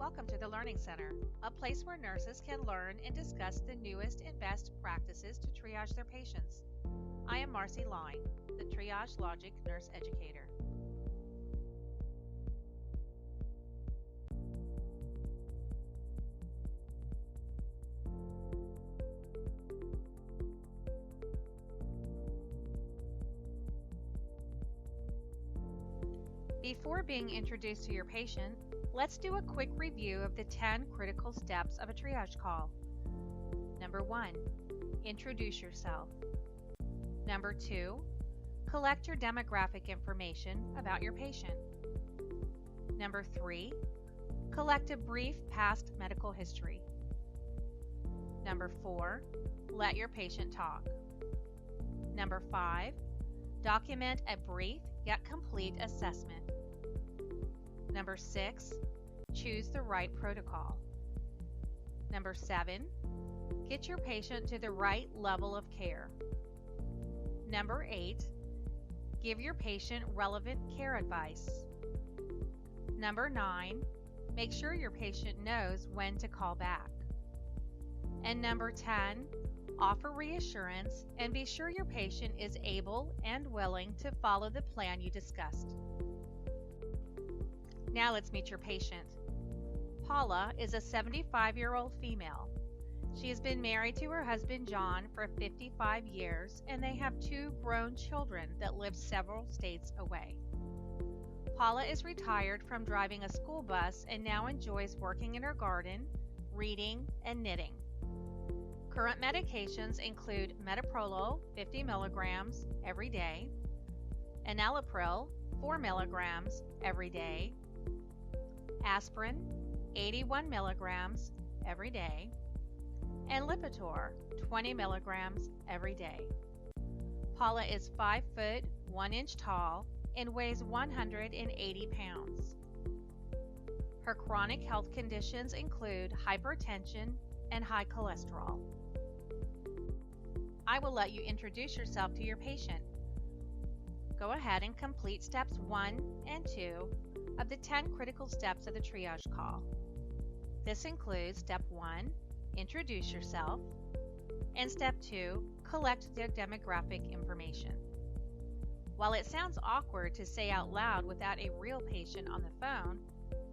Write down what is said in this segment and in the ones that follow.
Welcome to the Learning Center, a place where nurses can learn and discuss the newest and best practices to triage their patients. I am Marcy Line, the TriageLogic nurse educator. Before being introduced to your patient, let's do a quick review of the 10 critical steps of a triage call. Number 1, introduce yourself. Number 2, collect your demographic information about your patient. Number 3, collect a brief past medical history. Number 4, let your patient talk. Number 5, document a brief yet complete assessment. Number 6, choose the right protocol. Number 7, get your patient to the right level of care. Number 8, give your patient relevant care advice. Number 9, make sure your patient knows when to call back. And number 10, offer reassurance and be sure your patient is able and willing to follow the plan you discussed. Now let's meet your patient. Paula is a 75-year-old female. She has been married to her husband John for 55 years, and they have 2 grown children that live several states away. Paula is retired from driving a school bus and now enjoys working in her garden, reading, and knitting. Current medications include metoprolol 50 milligrams every day, enalapril 4 milligrams every day, aspirin 81 milligrams every day, and Lipitor 20 milligrams every day. Paula is 5 foot 1 inch tall and weighs 180 pounds. Her chronic health conditions include hypertension and high cholesterol. I will let you introduce yourself to your patient. Go ahead and complete steps 1 and 2 of the 10 critical steps of the triage call. This includes step 1, introduce yourself, and step 2, collect their demographic information. While it sounds awkward to say out loud without a real patient on the phone,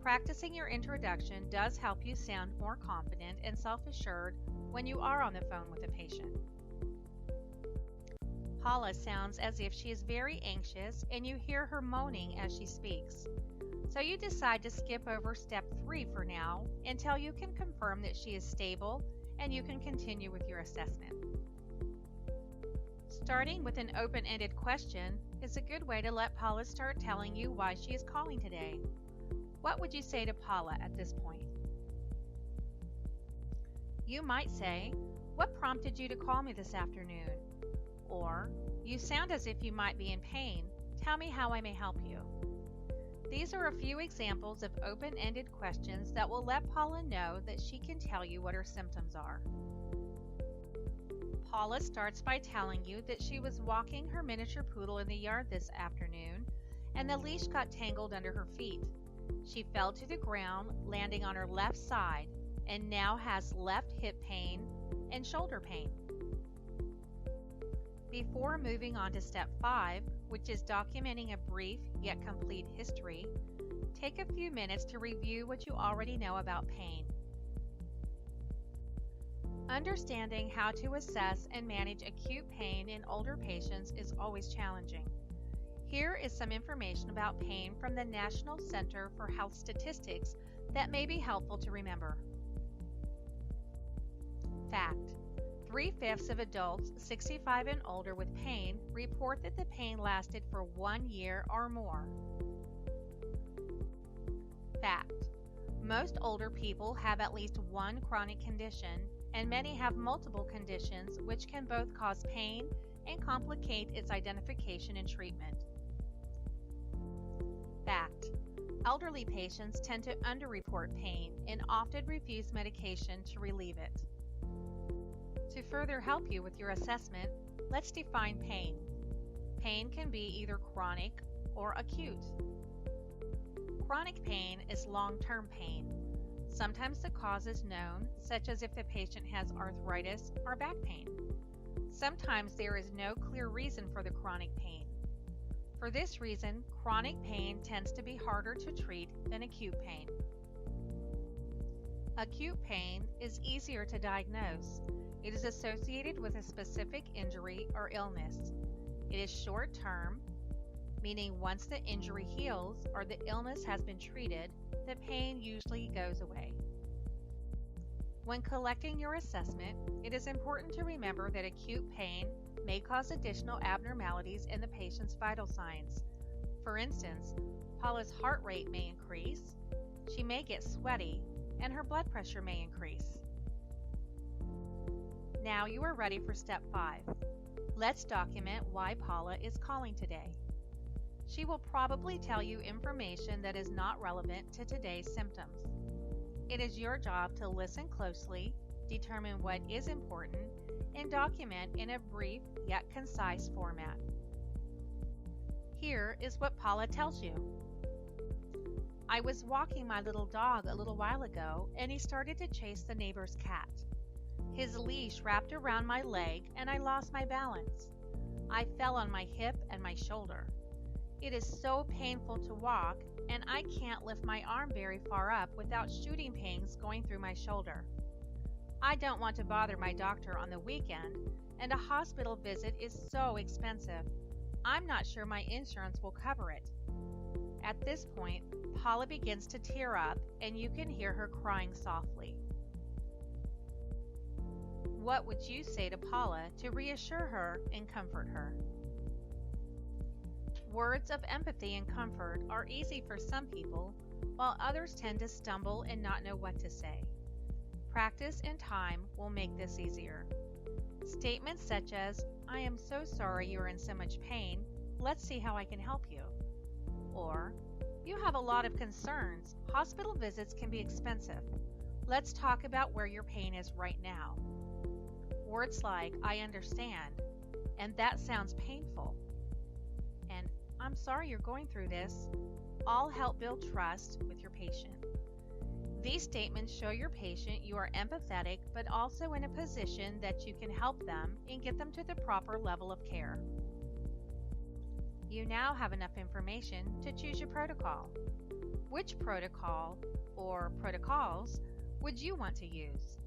practicing your introduction does help you sound more confident and self-assured when you are on the phone with a patient. Paula sounds as if she is very anxious and you hear her moaning as she speaks. So you decide to skip over step 3 for now until you can confirm that she is stable and you can continue with your assessment. Starting with an open-ended question is a good way to let Paula start telling you why she is calling today. What would you say to Paula at this point? You might say, "What prompted you to call me this afternoon?" Or, "You sound as if you might be in pain. Tell me how I may help you." These are a few examples of open-ended questions that will let Paula know that she can tell you what her symptoms are. Paula starts by telling you that she was walking her miniature poodle in the yard this afternoon and the leash got tangled under her feet. She fell to the ground, landing on her left side, and now has left hip pain and shoulder pain. Before moving on to step 5, which is documenting a brief yet complete history, take a few minutes to review what you already know about pain. Understanding how to assess and manage acute pain in older patients is always challenging. Here is some information about pain from the National Center for Health Statistics that may be helpful to remember. Fact: 3/5 of adults 65 and older with pain report that the pain lasted for 1 year or more. Fact: most older people have at least one chronic condition, and many have multiple conditions which can both cause pain and complicate its identification and treatment. Fact: elderly patients tend to underreport pain and often refuse medication to relieve it. To further help you with your assessment, let's define pain. Pain can be either chronic or acute. Chronic pain is long-term pain. Sometimes the cause is known, such as if the patient has arthritis or back pain. Sometimes there is no clear reason for the chronic pain. For this reason, chronic pain tends to be harder to treat than acute pain. Acute pain is easier to diagnose. It is associated with a specific injury or illness. It is short-term, meaning once the injury heals or the illness has been treated, the pain usually goes away. When collecting your assessment, it is important to remember that acute pain may cause additional abnormalities in the patient's vital signs. For instance, Paula's heart rate may increase, she may get sweaty, and her blood pressure may increase. Now you are ready for step 5. Let's document why Paula is calling today. She will probably tell you information that is not relevant to today's symptoms. It is your job to listen closely, determine what is important, and document in a brief yet concise format. Here is what Paula tells you. I was walking my little dog a little while ago, and he started to chase the neighbor's cat. His leash wrapped around my leg, and I lost my balance. I fell on my hip and my shoulder. It is so painful to walk, and I can't lift my arm very far up without shooting pains going through my shoulder. I don't want to bother my doctor on the weekend, and a hospital visit is so expensive. I'm not sure my insurance will cover it. At this point, Paula begins to tear up, and you can hear her crying softly. What would you say to Paula to reassure her and comfort her? Words of empathy and comfort are easy for some people, while others tend to stumble and not know what to say. Practice and time will make this easier. Statements such as, I am so sorry you are in so much pain, let's see how I can help you. Or, you have a lot of concerns, hospital visits can be expensive. Let's talk about where your pain is right now. Words like, I understand, and that sounds painful, and I'm sorry you're going through this, all help build trust with your patient. These statements show your patient you are empathetic, but also in a position that you can help them and get them to the proper level of care. You now have enough information to choose your protocol. Which protocol or protocols would you want to use?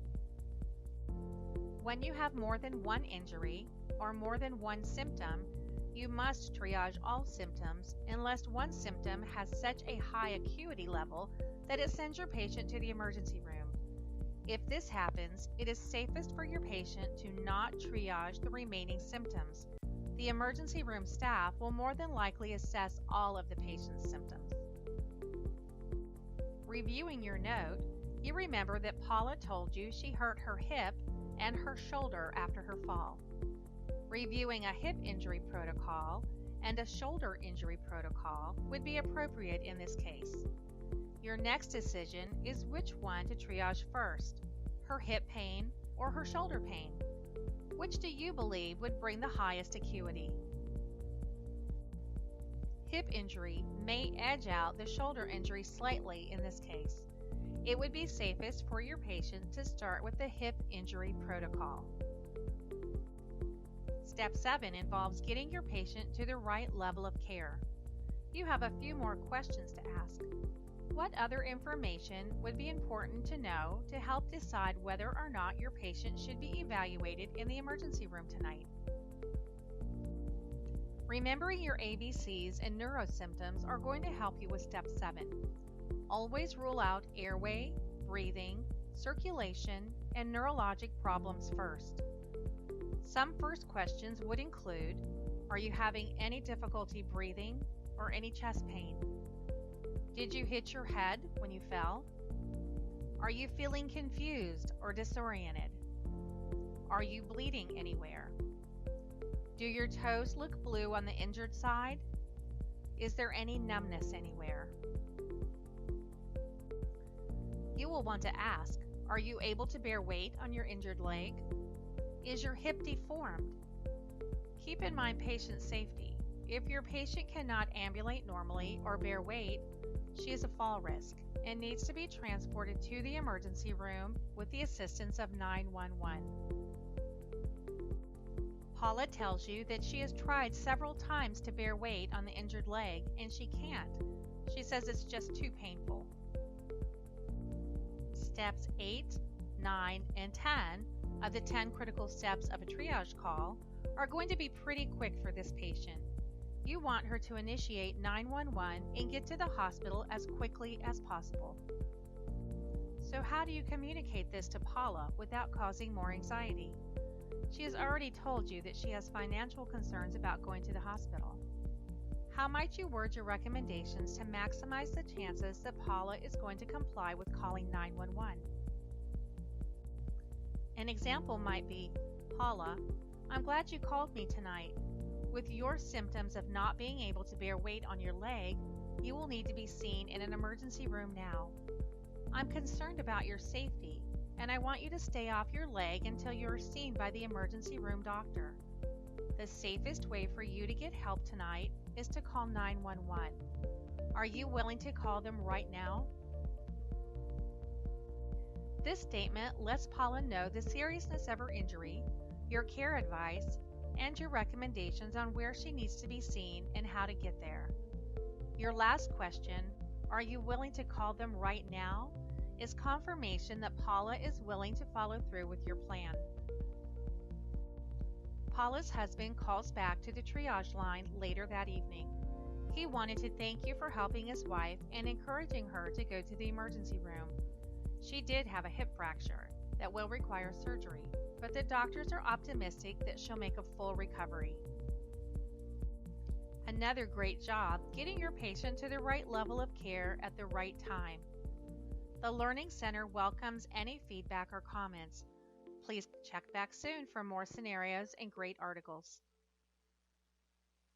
When you have more than one injury or more than one symptom, you must triage all symptoms unless one symptom has such a high acuity level that it sends your patient to the emergency room. If this happens, it is safest for your patient to not triage the remaining symptoms. The emergency room staff will more than likely assess all of the patient's symptoms. Reviewing your note, you remember that Paula told you she hurt her hip and her shoulder after her fall. Reviewing a hip injury protocol and a shoulder injury protocol would be appropriate in this case. Your next decision is which one to triage first, her hip pain or her shoulder pain. Which do you believe would bring the highest acuity? Hip injury may edge out the shoulder injury slightly in this case. It would be safest for your patient to start with the hip injury protocol. Step 7 involves getting your patient to the right level of care. You have a few more questions to ask. What other information would be important to know to help decide whether or not your patient should be evaluated in the emergency room tonight? Remembering your ABCs and neuro symptoms are going to help you with step 7. Always rule out airway, breathing, circulation, and neurologic problems first. Some first questions would include, are you having any difficulty breathing or any chest pain? Did you hit your head when you fell? Are you feeling confused or disoriented? Are you bleeding anywhere? Do your toes look blue on the injured side? Is there any numbness anywhere? You will want to ask, are you able to bear weight on your injured leg? Is your hip deformed? Keep in mind patient safety. If your patient cannot ambulate normally or bear weight, she is a fall risk. and needs to be transported to the emergency room with the assistance of 911. Paula tells you that she has tried several times to bear weight on the injured leg and she can't. She says it's just too painful. Steps 8, 9, and 10 of the 10 critical steps of a triage call are going to be pretty quick for this patient. You want her to initiate 911 and get to the hospital as quickly as possible. So how do you communicate this to Paula without causing more anxiety? She has already told you that she has financial concerns about going to the hospital. How might you word your recommendations to maximize the chances that Paula is going to comply with calling 911? An example might be, Paula, I'm glad you called me tonight. With your symptoms of not being able to bear weight on your leg, you will need to be seen in an emergency room now. I'm concerned about your safety, and I want you to stay off your leg until you are seen by the emergency room doctor. The safest way for you to get help tonight is to call 911. Are you willing to call them right now? This statement lets Paula know the seriousness of her injury, your care advice, and your recommendations on where she needs to be seen and how to get there. Your last question, are you willing to call them right now, is confirmation that Paula is willing to follow through with your plan. Paula's husband calls back to the triage line later that evening. He wanted to thank you for helping his wife and encouraging her to go to the emergency room. She did have a hip fracture that will require surgery, but the doctors are optimistic that she'll make a full recovery. Another great job getting your patient to the right level of care at the right time. The Learning Center welcomes any feedback or comments. Please check back soon for more scenarios and great articles.